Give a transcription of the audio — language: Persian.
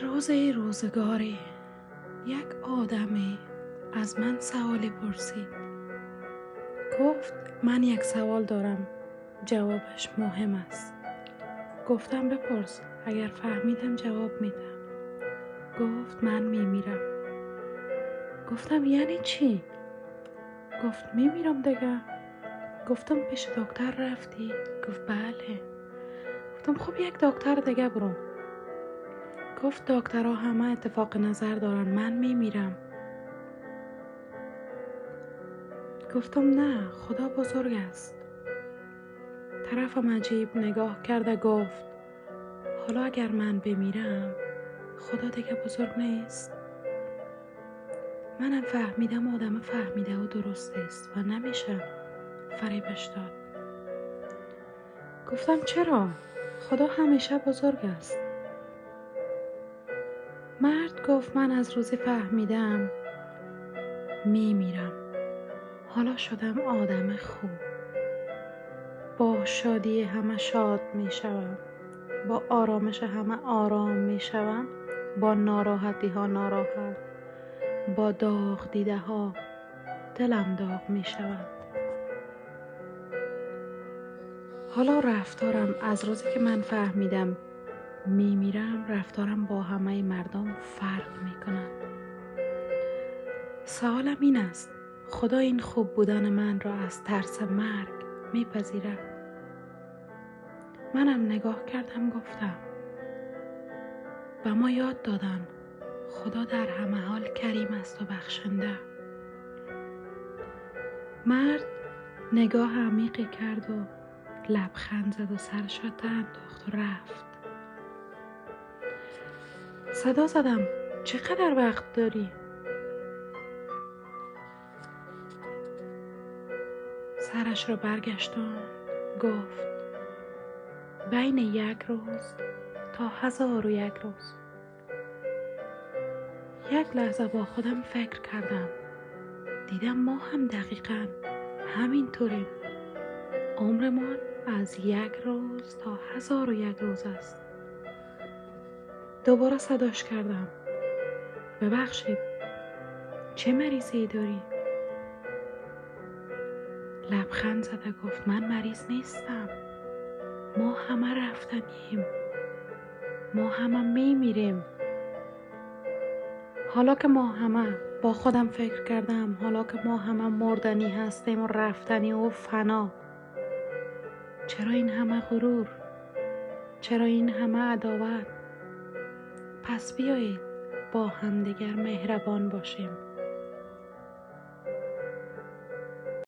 روزگاری یک آدمی از من سوالی پرسید. گفت من یک سوال دارم، جوابش مهم است. گفتم بپرس، اگر فهمیدم جواب میدم. گفت من میمیرم. گفتم یعنی چی؟ گفت میمیرم دیگه. گفتم پیش دکتر رفتی؟ گفت بله. گفتم خب یک دکتر دیگه برو. گفت دکترها همه اتفاق نظر دارن، من میمیرم. گفتم نه، خدا بزرگ است. طرفم عجیب نگاه کرده گفت حالا اگر من بمیرم خدا دیگه بزرگ نیست؟ منم فهمیدم آدم فهمیده و درست است و نمیشه فریبش داد. گفتم چرا؟ خدا همیشه بزرگ است. مرد گفت من از روزی فهمیدم میمیرم، حالا شدم آدم خوب. با شادی همه شاد میشوم، با آرامش همه آرام میشوم، با ناراحتی ها ناراحت، با داغ دیده ها دلم داغ میشود. حالا رفتارم از روزی که من فهمیدم میمیرم، رفتارم با همه مردم فرق میکند. سوالم این است، خدا این خوب بودن من را از ترس مرگ میپذیرد؟ منم نگاه کردم گفتم به ما یاد دادن خدا در همه حال کریم است و بخشنده. مرد نگاه عمیقی کرد و لبخند زد و سرش را ته انداخت و رفت. صدا زدم چقدر وقت داری؟ سرش را برگشتاند گفت بین 1 روز تا 1001 روز. یک لحظه با خودم فکر کردم، دیدم ما هم دقیقاً همین طوریم. عمرمان از 1 روز تا 1001 روز است. دوباره صداش کردم، ببخشید چه مریضی داری؟ لبخند زده گفت من مریض نیستم، ما همه رفتنیم، ما همه میمیریم. حالا که ما همه، با خودم فکر کردم، حالا که ما همه مردنی هستیم و رفتنی و فنا، چرا این همه غرور؟ چرا این همه عداوت؟ پس بیایید با همدیگر مهربان باشیم.